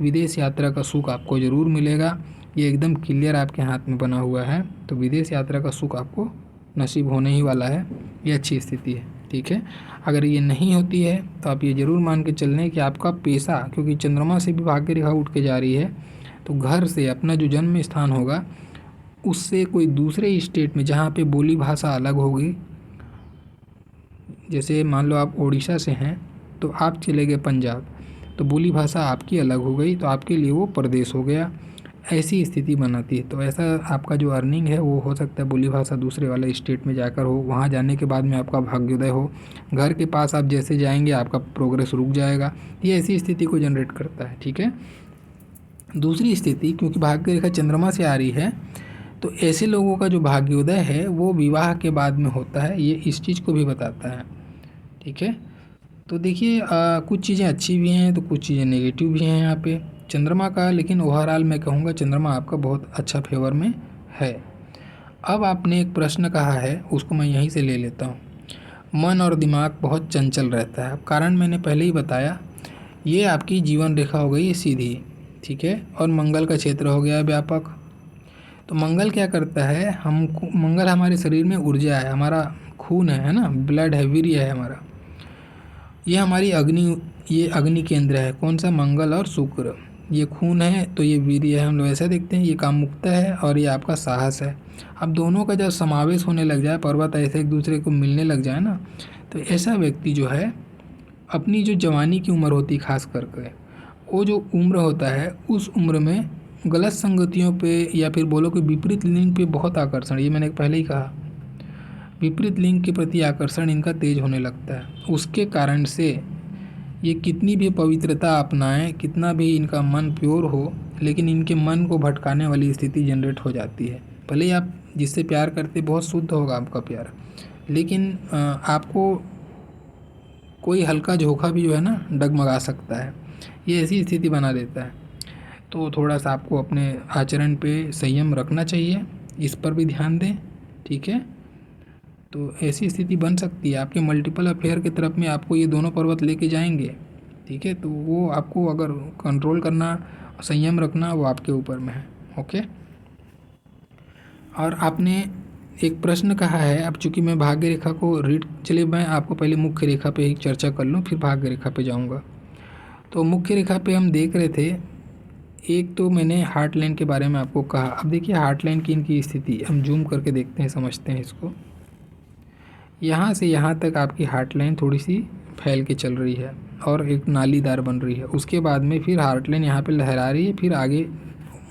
विदेश यात्रा का सुख आपको ज़रूर मिलेगा, ये एकदम क्लियर आपके हाथ में बना हुआ है। तो विदेश यात्रा का सुख आपको नसीब होने ही वाला है, ये अच्छी स्थिति है, ठीक है। अगर ये नहीं होती है तो आप ये ज़रूर मान के चल लें कि आपका पेशा, क्योंकि चंद्रमा से भी भाग्य रेखा उठ के जा रही है, तो घर से अपना जो जन्म स्थान होगा उससे कोई दूसरे स्टेट में जहाँ पे बोली भाषा अलग होगी, जैसे मान लो आप उड़ीसा से हैं तो आप चले गए पंजाब, तो बोली भाषा आपकी अलग हो गई, तो आपके लिए वो प्रदेश हो गया, ऐसी स्थिति बनाती है। तो ऐसा आपका जो अर्निंग है वो हो सकता है बोली भाषा दूसरे वाले स्टेट में जाकर हो, वहाँ जाने के बाद में आपका भाग्योदय हो, घर के पास आप जैसे जाएंगे आपका प्रोग्रेस रुक जाएगा, ये ऐसी स्थिति को जनरेट करता है, ठीक है। दूसरी स्थिति, क्योंकि भाग्य रेखा चंद्रमा से आ रही है, तो ऐसे लोगों का जो भाग्योदय है वो विवाह के बाद में होता है, ये इस चीज़ को भी बताता है, ठीक है। तो देखिए कुछ चीज़ें अच्छी भी हैं तो कुछ चीज़ें नेगेटिव भी हैं यहाँ पे चंद्रमा का, लेकिन ओवरऑल मैं कहूँगा चंद्रमा आपका बहुत अच्छा फेवर में है। अब आपने एक प्रश्न कहा है, उसको मैं यहीं से ले लेता हूँ। मन और दिमाग बहुत चंचल रहता है, अब कारण मैंने पहले ही बताया, ये आपकी जीवन रेखा हो गई सीधी, ठीक है, और मंगल का क्षेत्र हो गया व्यापक। तो मंगल क्या करता है, मंगल हमारे शरीर में ऊर्जा है, हमारा खून है ना, ब्लड है, वीर्य है हमारा, ये हमारी अग्नि, ये अग्नि केंद्र है। कौन सा, मंगल और शुक्र, ये खून है तो ये वीर्य है, हम लोग ऐसा देखते हैं, ये कामुकता है और ये आपका साहस है। अब दोनों का जब समावेश होने लग जाए, पर्वत ऐसे एक दूसरे को मिलने लग जाए ना, तो ऐसा व्यक्ति जो है अपनी जो जवानी की उम्र होती है, खास करके वो जो उम्र होता है, उस उम्र में गलत संगतियों पे या फिर बोलो कि विपरीत लिंग पे बहुत आकर्षण, ये मैंने पहले ही कहा, विपरीत लिंग के प्रति आकर्षण इनका तेज होने लगता है। उसके कारण से ये कितनी भी पवित्रता अपनाएं, कितना भी इनका मन प्योर हो, लेकिन इनके मन को भटकाने वाली स्थिति जनरेट हो जाती है। भले ही आप जिससे प्यार करते बहुत शुद्ध होगा आपका प्यार, लेकिन आपको कोई हल्का झोंका भी जो है ना डगमगा सकता है, ये ऐसी स्थिति बना देता है। तो थोड़ा सा आपको अपने आचरण पे संयम रखना चाहिए, इस पर भी ध्यान दें, ठीक है। तो ऐसी स्थिति बन सकती है आपके मल्टीपल अफेयर की तरफ में आपको ये दोनों पर्वत लेके जाएंगे, ठीक है। तो वो आपको अगर कंट्रोल करना, संयम रखना, वो आपके ऊपर में है, ओके। और आपने एक प्रश्न कहा है, अब चूंकि मैं भाग्य रेखा को रीड, चलिए मैं आपको पहले मुख्य रेखा पे ही चर्चा कर लूँ, फिर भाग्य रेखा पे जाऊँगा। तो मुख्य रेखा पे हम देख रहे थे, एक तो मैंने हार्ट लाइन के बारे में आपको कहा। अब देखिए हार्ट लाइन की इनकी स्थिति हम जूम करके देखते हैं, समझते हैं इसको। यहाँ से यहाँ तक आपकी हार्ट लाइन थोड़ी सी फैल के चल रही है और एक नालीदार बन रही है। उसके बाद में फिर हार्ट लाइन यहाँ पे लहरा रही है, फिर आगे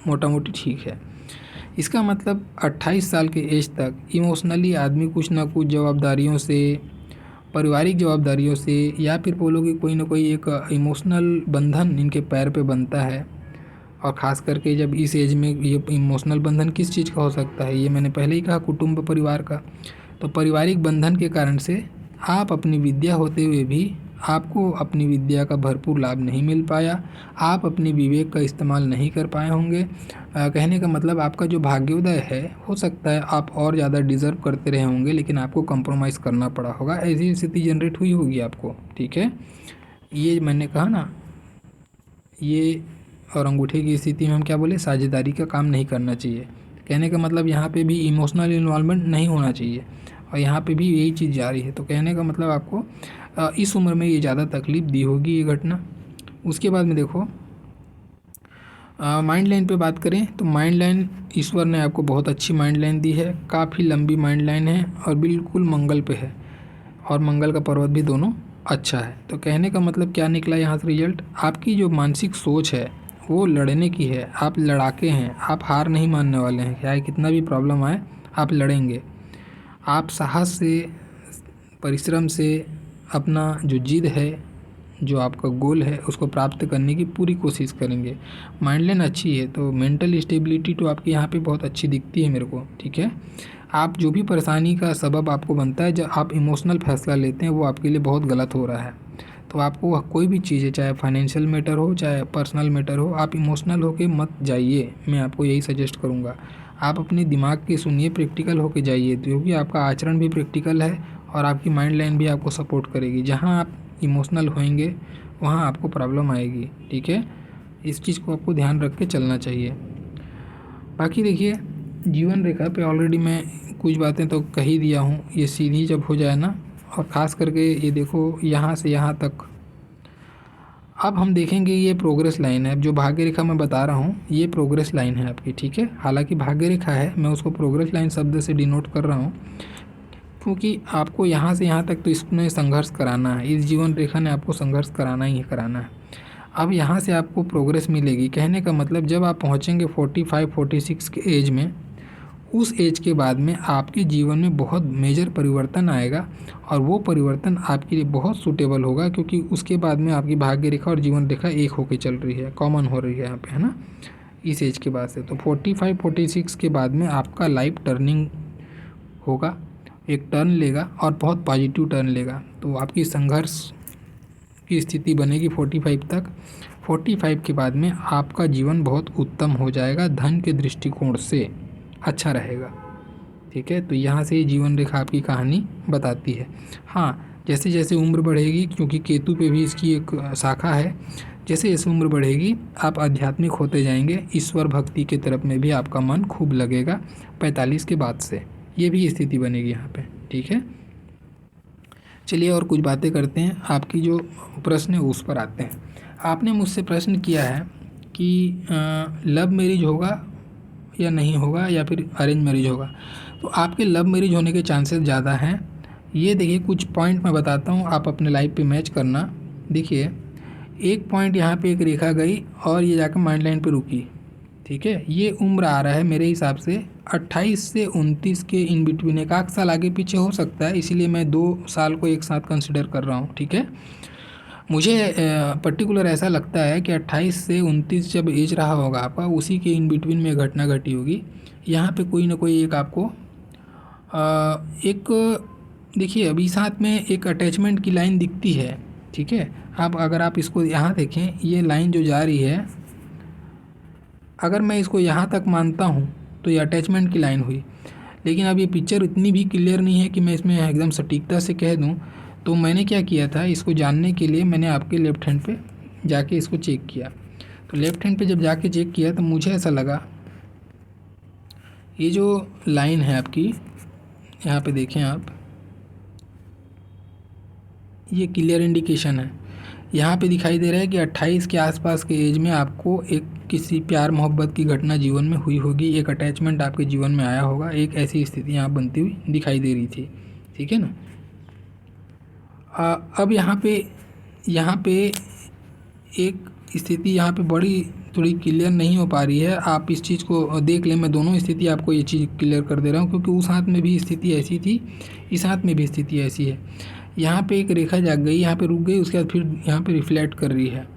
मोटा मोटी ठीक है। इसका मतलब 28 साल के एज तक इमोशनली आदमी कुछ ना कुछ जवाबदारियों से, पारिवारिक जवाबदारियों से, या फिर बोलो कि कोई ना कोई एक इमोशनल बंधन इनके पैर पे बनता है। और ख़ास करके जब इस एज में ये इमोशनल बंधन किस चीज़ का हो सकता है, ये मैंने पहले ही कहा, कुटुंब परिवार का। तो पारिवारिक बंधन के कारण से आप अपनी विद्या होते हुए भी आपको अपनी विद्या का भरपूर लाभ नहीं मिल पाया, आप अपने विवेक का इस्तेमाल नहीं कर पाए होंगे। कहने का मतलब आपका जो भाग्योदय है, हो सकता है आप और ज़्यादा डिज़र्व करते रहे होंगे, लेकिन आपको कंप्रोमाइज़ करना पड़ा होगा, ऐसी स्थिति जनरेट हुई होगी आपको, ठीक है। ये मैंने कहा ना, ये और अंगूठे की स्थिति में हम क्या बोले, साझेदारी का काम नहीं करना चाहिए। कहने का मतलब यहाँ पे भी इमोशनल इन्वॉल्वमेंट नहीं होना चाहिए, और यहाँ पे भी यही चीज़ जारी है। तो कहने का मतलब आपको इस उम्र में ये ज़्यादा तकलीफ़ दी होगी ये घटना। उसके बाद में देखो माइंड लाइन पे बात करें तो माइंड लाइन, ईश्वर ने आपको बहुत अच्छी माइंड लाइन दी है, काफ़ी लंबी माइंड लाइन है और बिल्कुल मंगल पे है, और मंगल का पर्वत भी दोनों अच्छा है। तो कहने का मतलब क्या निकला यहाँ से रिजल्ट, आपकी जो मानसिक सोच है वो लड़ने की है, आप लड़ाके हैं, आप हार नहीं मानने वाले हैं, चाहे कितना भी प्रॉब्लम आए आप लड़ेंगे। आप साहस से, परिश्रम से अपना जो जिद है, जो आपका गोल है, उसको प्राप्त करने की पूरी कोशिश करेंगे। माइंड लाइन अच्छी है तो मेंटल स्टेबिलिटी तो आपकी यहाँ पे बहुत अच्छी दिखती है मेरे को, ठीक है। आप जो भी परेशानी का सबब आपको बनता है, जब आप इमोशनल फैसला लेते हैं, वो आपके लिए बहुत गलत हो रहा है। तो आपको कोई भी चीज़ है, चाहे फाइनेंशियल मैटर हो, चाहे पर्सनल मैटर हो, आप इमोशनल होके मत जाइए, मैं आपको यही सजेस्ट करूँगा। आप अपने दिमाग की सुनिए, प्रैक्टिकल होके जाइए, क्योंकि आपका आचरण भी प्रैक्टिकल है और आपकी माइंड लाइन भी आपको सपोर्ट करेगी। जहाँ आप इमोशनल होएंगे वहाँ आपको प्रॉब्लम आएगी, ठीक है। इस चीज़ को आपको ध्यान रख के चलना चाहिए। बाकी देखिए जीवन रेखा पे ऑलरेडी मैं कुछ बातें तो कह ही दिया हूँ, ये सीधी जब हो जाए ना, और ख़ास करके ये देखो यहाँ से यहाँ तक, अब हम देखेंगे ये प्रोग्रेस लाइन है। जो भाग्य रेखा मैं बता रहा हूँ ये प्रोग्रेस लाइन है आपकी, ठीक है। हालांकि भाग्य रेखा है, मैं उसको प्रोग्रेस लाइन शब्द से डिनोट कर रहा हूँ, क्योंकि आपको यहाँ से यहाँ तक तो इसमें संघर्ष कराना है, इस जीवन रेखा ने आपको संघर्ष कराना ही कराना है। अब यहाँ से आपको प्रोग्रेस मिलेगी। कहने का मतलब जब आप पहुँचेंगे 45-46 के एज में, उस एज के बाद में आपके जीवन में बहुत मेजर परिवर्तन आएगा, और वो परिवर्तन आपके लिए बहुत सूटेबल होगा, क्योंकि उसके बाद में आपकी भाग्य रेखा और जीवन रेखा एक होके चल रही है, कॉमन हो रही है यहाँ पे, है ना, इस एज के बाद से। तो 45-46 के बाद में आपका लाइफ टर्निंग होगा, एक टर्न लेगा और बहुत पॉजिटिव टर्न लेगा। तो आपकी संघर्ष की स्थिति बनेगी 45 तक। 45 के बाद में आपका जीवन बहुत उत्तम हो जाएगा, धन के दृष्टिकोण से अच्छा रहेगा, ठीक है। तो यहाँ से जीवन रेखा आपकी कहानी बताती है। हाँ, जैसे जैसे उम्र बढ़ेगी, क्योंकि केतु पे भी इसकी एक शाखा है, जैसे जैसे उम्र बढ़ेगी आप आध्यात्मिक होते जाएंगे, ईश्वर भक्ति के तरफ में भी आपका मन खूब लगेगा 45 के बाद से, ये भी स्थिति बनेगी यहाँ पे, ठीक है। चलिए और कुछ बातें करते हैं, आपकी जो प्रश्न है उस पर आते हैं। आपने मुझसे प्रश्न किया है कि लव मैरिज होगा या नहीं होगा, या फिर अरेंज मैरिज होगा। तो आपके लव मैरिज होने के चांसेस ज़्यादा हैं। ये देखिए कुछ पॉइंट मैं बताता हूँ, आप अपने लाइफ पे मैच करना। देखिए एक पॉइंट यहाँ पे एक रेखा गई और ये जाकर माइंड लाइन पे रुकी, ठीक है। ये उम्र आ रहा है मेरे हिसाब से 28 से 29 के इन बिटवीन, एक आध साल आगे पीछे हो सकता है, इसीलिए मैं 2 साल को एक साथ कंसिडर कर रहा हूँ, ठीक है। मुझे पर्टिकुलर ऐसा लगता है कि 28 से 29 जब एज रहा होगा आपका, उसी के इन बिटवीन में घटना घटी होगी। यहाँ पे कोई ना कोई एक आपको एक देखिए अभी साथ में एक अटैचमेंट की लाइन दिखती है, ठीक है। अब अगर आप इसको यहाँ देखें, ये लाइन जो जा रही है, अगर मैं इसको यहाँ तक मानता हूँ तो ये अटैचमेंट की लाइन हुई। लेकिन अब ये पिक्चर इतनी भी क्लियर नहीं है कि मैं इसमें एकदम सटीकता से कह दूँ। तो मैंने क्या किया था, इसको जानने के लिए मैंने आपके लेफ़्ट हैंड पे जाके इसको चेक किया। तो लेफ़्ट हैंड पे जब जाके चेक किया तो मुझे ऐसा लगा, ये जो लाइन है आपकी, यहाँ पे देखें आप, ये क्लियर इंडिकेशन है। यहाँ पे दिखाई दे रहा है कि 28 के आसपास के एज में आपको एक किसी प्यार मोहब्बत की घटना जीवन में हुई होगी, एक अटैचमेंट आपके जीवन में आया होगा, एक ऐसी स्थिति यहाँ बनती हुई दिखाई दे रही थी, ठीक है ना। अब यहाँ पे एक स्थिति यहाँ पे बड़ी थोड़ी क्लियर नहीं हो पा रही है। आप इस चीज़ को देख लें, मैं दोनों स्थिति आपको ये चीज़ क्लियर कर दे रहा हूँ, क्योंकि उस हाथ में भी स्थिति ऐसी थी, इस हाथ में भी स्थिति ऐसी है। यहाँ पे एक रेखा जाग गई, यहाँ पे रुक गई, उसके बाद फिर यहाँ पे रिफ्लेक्ट कर रही है।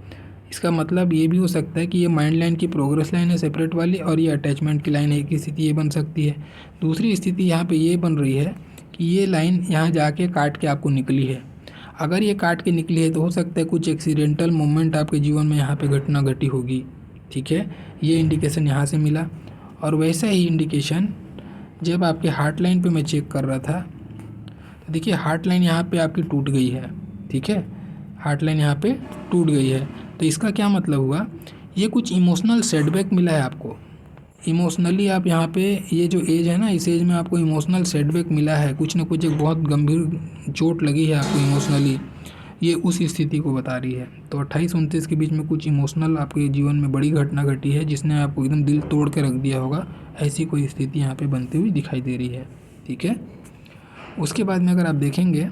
इसका मतलब ये भी हो सकता है कि ये माइंड लाइन की प्रोग्रेस लाइन है सेपरेट वाली, और ये अटैचमेंट की लाइन है, एक स्थिति ये बन सकती है। दूसरी स्थिति यहाँ पे ये बन रही है कि ये लाइन यहाँ जाके काट के आपको निकली है। अगर ये काट के निकली है तो हो सकता है कुछ एक्सीडेंटल मोमेंट आपके जीवन में यहाँ पे घटना घटी होगी, ठीक है। ये इंडिकेशन यहाँ से मिला। और वैसा ही इंडिकेशन जब आपके हार्ट लाइन पे मैं चेक कर रहा था, तो देखिए हार्ट लाइन यहाँ पे आपकी टूट गई है, ठीक है। हार्ट लाइन यहाँ पे टूट गई है, तो इसका क्या मतलब हुआ, ये कुछ इमोशनल सेटबैक मिला है आपको। इमोशनली आप यहाँ पे, ये जो एज है ना, इस एज में आपको इमोशनल सेटबैक मिला है, कुछ ना कुछ एक बहुत गंभीर चोट लगी है आपको इमोशनली, ये उस स्थिति को बता रही है। तो 28-29 के बीच में कुछ इमोशनल आपके जीवन में बड़ी घटना घटी है, जिसने आपको एकदम दिल तोड़ के रख दिया होगा, ऐसी कोई स्थिति यहाँ पे बनती हुई दिखाई दे रही है, ठीक है। उसके बाद में अगर आप देखेंगे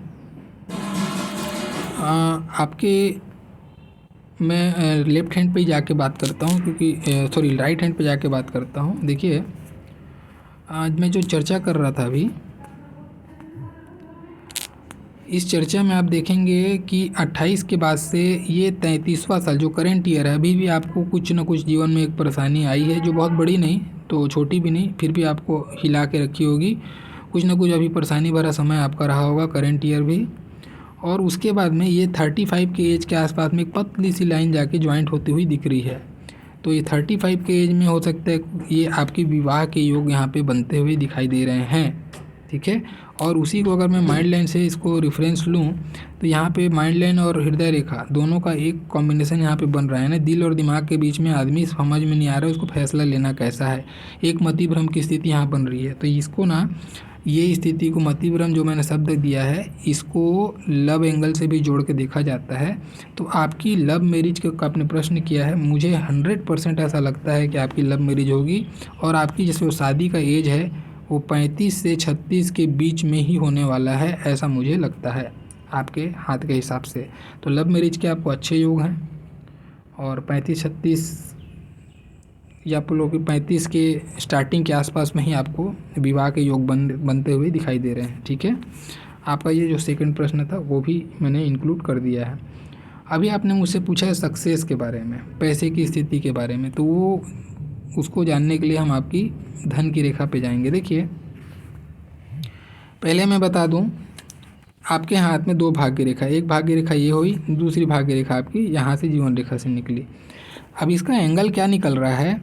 आपके, मैं लेफ़्ट हैंड पे ही जाके बात करता हूँ, क्योंकि सॉरी राइट हैंड पे जाके बात करता हूँ। देखिए आज मैं जो चर्चा कर रहा था अभी, इस चर्चा में आप देखेंगे कि 28 के बाद से ये 33वां साल जो करंट ईयर है, अभी भी आपको कुछ ना कुछ जीवन में एक परेशानी आई है, जो बहुत बड़ी नहीं तो छोटी भी नहीं, फिर भी आपको हिला के रखी होगी। कुछ ना कुछ अभी परेशानी भरा समय आपका रहा होगा, करंट ईयर भी। और उसके बाद में ये 35 के एज के आसपास में एक पतली सी लाइन जाके ज्वाइंट होती हुई दिख रही है। तो ये 35 के एज में हो सकता है ये आपके विवाह के योग यहाँ पे बनते हुए दिखाई दे रहे हैं, ठीक है। और उसी को अगर मैं माइंड लाइन से इसको रेफरेंस लूँ, तो यहाँ पे माइंड लाइन और हृदय रेखा दोनों का एक कॉम्बिनेशन यहाँ पे बन रहा है ना। दिल और दिमाग के बीच में आदमी समझ में नहीं आ रहा है उसको फैसला लेना कैसा है, एक मति भ्रम की स्थिति यहाँ बन रही है। तो इसको ना, ये स्थिति को मति भ्रम जो मैंने शब्द दिया है, इसको लव एंगल से भी जोड़ के देखा जाता है। तो आपकी लव मैरिज का आपने प्रश्न किया है, मुझे 100% ऐसा लगता है कि आपकी लव मैरिज होगी, और आपकी जैसे वो शादी का एज है वो 35 से 36 के बीच में ही होने वाला है, ऐसा मुझे लगता है आपके हाथ के हिसाब से। तो लव मैरिज के आपको अच्छे योग हैं, और 35-36 या आप लोग 35 के स्टार्टिंग के आसपास में ही आपको विवाह के योग बनते हुए दिखाई दे रहे हैं, ठीक है। आपका ये जो सेकंड प्रश्न था वो भी मैंने इंक्लूड कर दिया है। अभी आपने मुझसे पूछा है सक्सेस के बारे में, पैसे की स्थिति के बारे में, तो वो उसको जानने के लिए हम आपकी धन की रेखा पे जाएंगे। देखिए पहले मैं बता दूं, आपके हाथ में 2 भाग्य रेखा, एक भाग्य रेखा ये हुई, दूसरी भाग्य रेखा आपकी यहाँ से जीवन रेखा से निकली। अब इसका एंगल क्या निकल रहा है,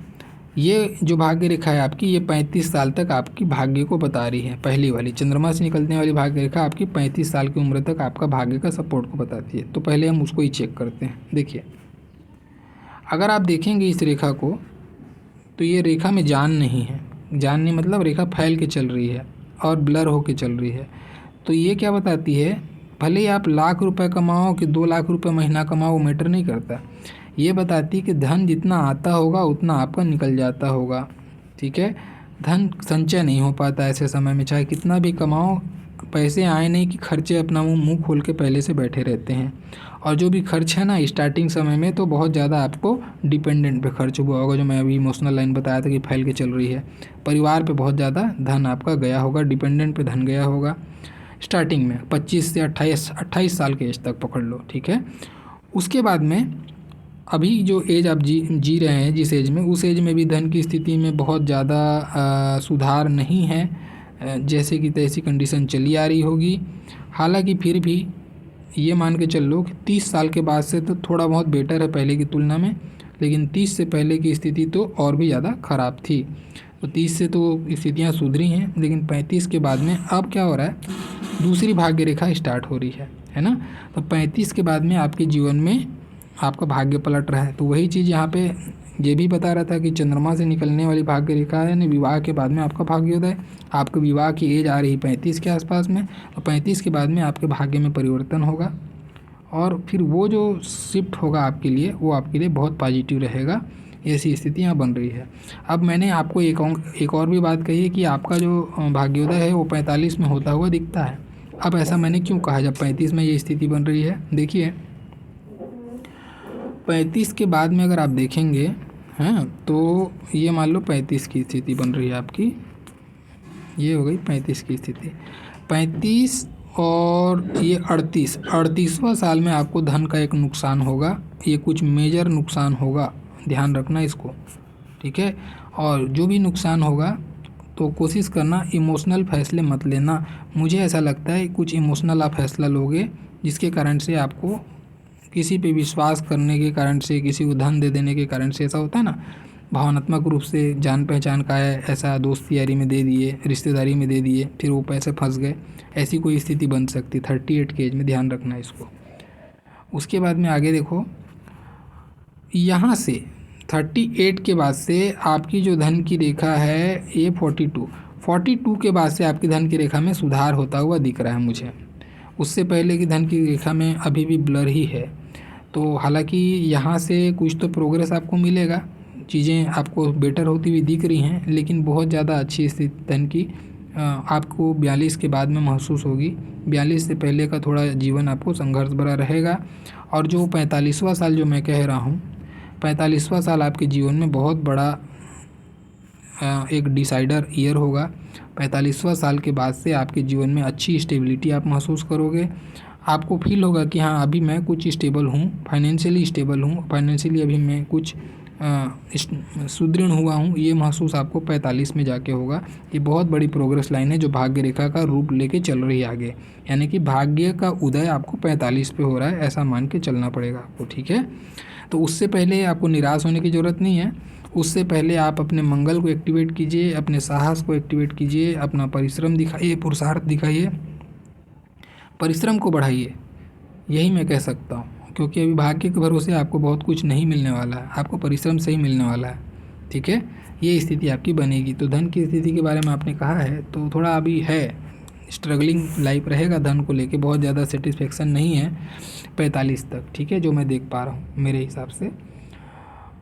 ये जो भाग्य रेखा है आपकी, ये 35 साल तक आपकी भाग्य को बता रही है। पहली वाली चंद्रमा से निकलने वाली भाग्य रेखा आपकी 35 साल की उम्र तक आपका भाग्य का सपोर्ट को बताती है। तो पहले हम उसको ही चेक करते हैं। देखिए अगर आप देखेंगे इस रेखा को, तो ये रेखा में जान नहीं है, जान नहीं मतलब रेखा फैल के चल रही है और ब्लर होके चल रही है। तो ये क्या बताती है, भले ही आप लाख रुपए कमाओ कि 2 लाख रुपए महीना कमाओ, वो मैटर नहीं करता। ये बताती है कि धन जितना आता होगा उतना आपका निकल जाता होगा, ठीक है। धन संचय नहीं हो पाता ऐसे समय में, चाहे कितना भी कमाओ, पैसे आए नहीं कि खर्चे अपना मुंह खोल के पहले से बैठे रहते हैं। और जो भी खर्च है ना स्टार्टिंग समय में, तो बहुत ज़्यादा आपको डिपेंडेंट पे खर्च हुआ होगा, जो मैं अभी इमोशनल लाइन बताया था कि फैल के चल रही है। परिवार पे बहुत ज़्यादा धन आपका गया होगा, डिपेंडेंट पे धन गया होगा स्टार्टिंग में, 25 से 28 साल के एज तक पकड़ लो, ठीक है। उसके बाद में अभी जो एज आप जी रहे हैं, जिस एज में, उस एज में भी धन की स्थिति में बहुत ज़्यादा सुधार नहीं है। जैसे कि तैसी कंडीशन चली आ रही होगी। हालांकि फिर भी ये मान के चल लो कि 30 साल के बाद से तो थोड़ा बहुत बेटर है पहले की तुलना में, लेकिन 30 से पहले की स्थिति तो और भी ज़्यादा ख़राब थी। तो 30 से तो स्थितियाँ सुधरी हैं, लेकिन 35 के बाद में अब क्या हो रहा है, दूसरी भाग्य रेखा स्टार्ट हो रही है ना। तो 35 के बाद में आपके जीवन में आपका भाग्य पलट रहा है। तो वही चीज़ यहाँ पे ये भी बता रहा था कि चंद्रमा से निकलने वाली भाग्य रेखा है, यानी विवाह के बाद में आपका भाग्योदय। आपके विवाह की एज आ रही 35 के आसपास में, और 35 के बाद में आपके भाग्य में परिवर्तन होगा, और फिर वो जो शिफ्ट होगा आपके लिए, वो आपके लिए बहुत पॉजिटिव रहेगा। ऐसी स्थितियाँ बन रही है। अब मैंने आपको एक और भी बात कही है कि आपका जो भाग्योदय है वो 45 में होता हुआ दिखता है। अब ऐसा मैंने क्यों कहा जब 35 में ये स्थिति बन रही है? देखिए 35 के बाद में अगर आप देखेंगे हैं, तो ये मान लो 35 की स्थिति बन रही है आपकी, ये हो गई 35 की स्थिति। 35 और ये 38वां साल में आपको धन का एक नुकसान होगा। ये कुछ मेजर नुकसान होगा, ध्यान रखना इसको, ठीक है। और जो भी नुकसान होगा तो कोशिश करना इमोशनल फैसले मत लेना। मुझे ऐसा लगता है कुछ इमोशनल आप फैसला लोगे जिसके कारण से आपको किसी पे विश्वास करने के कारण से, किसी को धन दे देने के कारण से, ऐसा होता है ना, भावनात्मक रूप से जान पहचान का है, ऐसा दोस्ती यारी में दे दिए, रिश्तेदारी में दे दिए, फिर वो पैसे फंस गए, ऐसी कोई स्थिति बन सकती 38 के एज में, ध्यान रखना इसको। उसके बाद में आगे देखो, यहाँ से 38 के बाद से आपकी जो धन की रेखा है ये 42 के बाद से आपकी धन की रेखा में सुधार होता हुआ दिख रहा है मुझे। उससे पहले की धन की रेखा में अभी भी ब्लर ही है। तो हालांकि यहाँ से कुछ तो प्रोग्रेस आपको मिलेगा, चीज़ें आपको बेटर होती हुई दिख रही हैं, लेकिन बहुत ज़्यादा अच्छी स्थिति धन की आपको 42 के बाद में महसूस होगी। 42 से पहले का थोड़ा जीवन आपको संघर्ष भरा रहेगा। और जो 45वां साल जो मैं कह रहा हूँ, 45वां साल आपके जीवन में बहुत बड़ा एक डिसाइडर ईयर होगा। 45वां साल के बाद से आपके जीवन में अच्छी स्टेबिलिटी आप महसूस करोगे। आपको फील होगा कि हाँ अभी मैं कुछ स्टेबल हूँ, फाइनेंशियली स्टेबल हूँ, फाइनेंशियली अभी मैं कुछ सुदृढ़ हुआ हूँ, ये महसूस आपको 45 में जाके होगा। ये बहुत बड़ी प्रोग्रेस लाइन है जो भाग्य रेखा का रूप लेके चल रही है आगे, यानी कि भाग्य का उदय आपको 45 पे हो रहा है, ऐसा मान के चलना पड़ेगा आपको, ठीक है। तो उससे पहले आपको निराश होने की ज़रूरत नहीं है। उससे पहले आप अपने मंगल को एक्टिवेट कीजिए, अपने साहस को एक्टिवेट कीजिए, अपना परिश्रम दिखाइए, पुरुषार्थ दिखाइए, परिश्रम को बढ़ाइए, यही मैं कह सकता हूँ। क्योंकि अभी भाग्य के भरोसे आपको बहुत कुछ नहीं मिलने वाला है, आपको परिश्रम से ही मिलने वाला है, ठीक है। ये स्थिति आपकी बनेगी। तो धन की स्थिति के बारे में आपने कहा है, तो थोड़ा अभी है स्ट्रगलिंग लाइफ रहेगा, धन को लेके बहुत ज़्यादा सेटिस्फेक्शन नहीं है 45 तक, ठीक है, जो मैं देख पा रहा हूँ मेरे हिसाब से।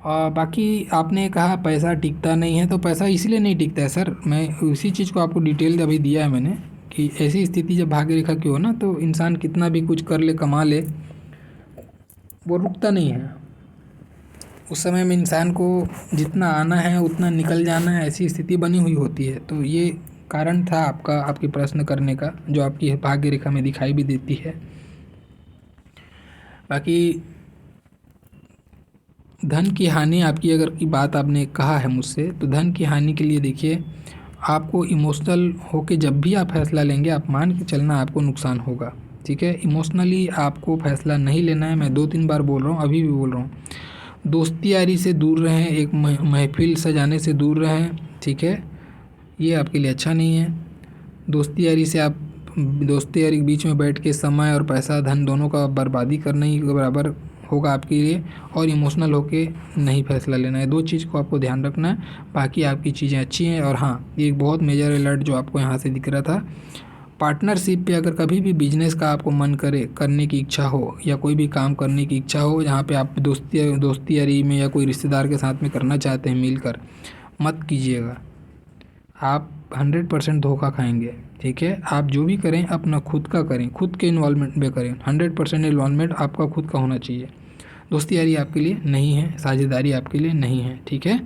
और बाकी आपने कहा पैसा टिकता नहीं है, तो पैसा इसलिए नहीं टिकता है सर, मैं उसी चीज़ को आपको डिटेल अभी दिया है मैंने कि ऐसी स्थिति जब भाग्य रेखा की हो ना, तो इंसान कितना भी कुछ कर ले, कमा ले, वो रुकता नहीं है। उस समय में इंसान को जितना आना है उतना निकल जाना है, ऐसी स्थिति बनी हुई होती है। तो ये कारण था आपका, आपके प्रश्न करने का, जो आपकी भाग्य रेखा में दिखाई भी देती है। बाकी धन की हानि आपकी अगर की बात आपने कहा है मुझसे, तो धन की हानि के लिए देखिए, आपको इमोशनल होके जब भी आप फैसला लेंगे, आप मान के चलना आपको नुकसान होगा, ठीक है। इमोशनली आपको फैसला नहीं लेना है, मैं 2-3 बार बोल रहा हूँ, अभी भी बोल रहा हूँ। दोस्ती यारी से दूर रहें, एक महफिल सजाने से दूर रहें, ठीक है, ये आपके लिए अच्छा नहीं है। दोस्ती यारी से आप दोस्ती यारी के बीच में बैठ के समय और पैसा, धन दोनों का बर्बादी करना ही बराबर होगा आपके लिए। और इमोशनल होके नहीं फैसला लेना है, 2 चीज़ को आपको ध्यान रखना है। बाकी आपकी चीज़ें अच्छी हैं। और हाँ, एक बहुत मेजर अलर्ट जो आपको यहाँ से दिख रहा था, पार्टनरशिप पे अगर कभी भी बिजनेस का आपको मन करे, करने की इच्छा हो, या कोई भी काम करने की इच्छा हो जहाँ पे आप दोस्ती यारी में या कोई रिश्तेदार के साथ में करना चाहते हैं मिलकर, मत कीजिएगा, आप 100% धोखा खाएंगे, ठीक है। आप जो भी करें अपना खुद का करें, खुद के इन्वॉल्वमेंट में करें, 100% इन्वॉल्वमेंट आपका खुद का होना चाहिए। दोस्ती यारी आपके लिए नहीं है, साझेदारी आपके लिए नहीं है, ठीक है।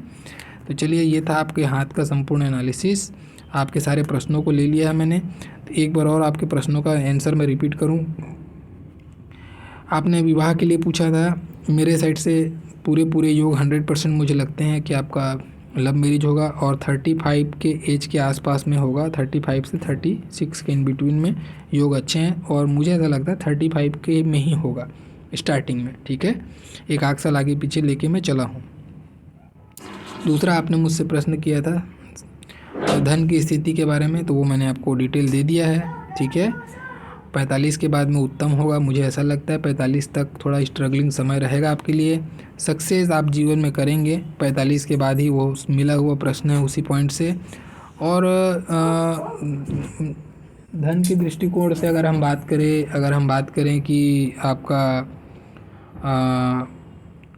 तो चलिए, ये था आपके हाथ का संपूर्ण एनालिसिस। आपके सारे प्रश्नों को ले लिया है मैंने। तो एक बार और आपके प्रश्नों का आंसर मैं रिपीट करूं। आपने विवाह के लिए पूछा था, मेरे साइड से पूरे योग 100% मुझे लगते हैं कि आपका लव मैरिज होगा और 35 के एज के आसपास में होगा, 35 से 36 के इन बिटवीन में योग अच्छे हैं और मुझे ऐसा लगता है 35 के में ही होगा स्टार्टिंग में। ठीक है, एक आध साल आगे पीछे लेके मैं चला हूँ। दूसरा आपने मुझसे प्रश्न किया था धन की स्थिति के बारे में, तो वो मैंने आपको डिटेल दे दिया है। ठीक है, 45 के बाद में उत्तम होगा, मुझे ऐसा लगता है 45 तक थोड़ा स्ट्रगलिंग समय रहेगा आपके लिए। सक्सेस आप जीवन में करेंगे 45 के बाद ही, वो मिला हुआ प्रश्न है उसी पॉइंट से। और धन के दृष्टिकोण से अगर हम बात करें कि आपका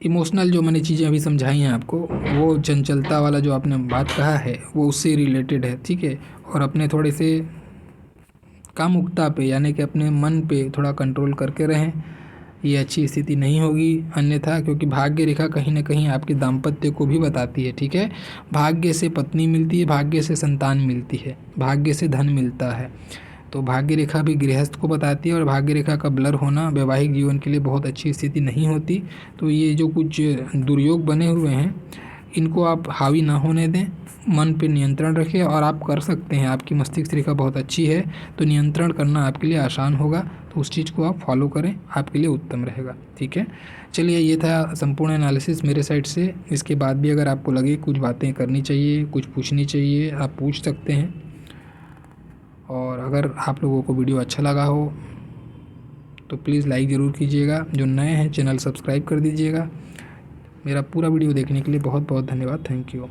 इमोशनल जो मैंने चीज़ें अभी समझाई हैं आपको, वो चंचलता वाला जो आपने बात कहा है वो उससे रिलेटेड है। ठीक है, और अपने थोड़े से कामुकता पे यानी कि अपने मन पे थोड़ा कंट्रोल करके रहें, ये अच्छी स्थिति नहीं होगी अन्यथा, क्योंकि भाग्य रेखा कहीं ना कहीं आपके दाम्पत्य को भी बताती है। ठीक है, भाग्य से पत्नी मिलती है, भाग्य से संतान मिलती है, भाग्य से धन मिलता है। तो भाग्य रेखा भी गृहस्थ को बताती है और भाग्य रेखा का ब्लर होना वैवाहिक जीवन के लिए बहुत अच्छी स्थिति नहीं होती। तो ये जो कुछ दुर्योग बने हुए हैं इनको आप हावी ना होने दें, मन पे नियंत्रण रखें और आप कर सकते हैं। आपकी मस्तिष्क रेखा बहुत अच्छी है तो नियंत्रण करना आपके लिए आसान होगा, तो उस चीज़ को आप फॉलो करें, आपके लिए उत्तम रहेगा। ठीक है, चलिए ये था संपूर्ण एनालिसिस मेरे साइड से। इसके बाद भी अगर आपको लगे कुछ बातें करनी चाहिए, कुछ पूछनी चाहिए, आप पूछ सकते हैं। और अगर आप लोगों को वीडियो अच्छा लगा हो तो प्लीज़ लाइक ज़रूर कीजिएगा, जो नए हैं चैनल सब्सक्राइब कर दीजिएगा। मेरा पूरा वीडियो देखने के लिए बहुत बहुत धन्यवाद। Thank you.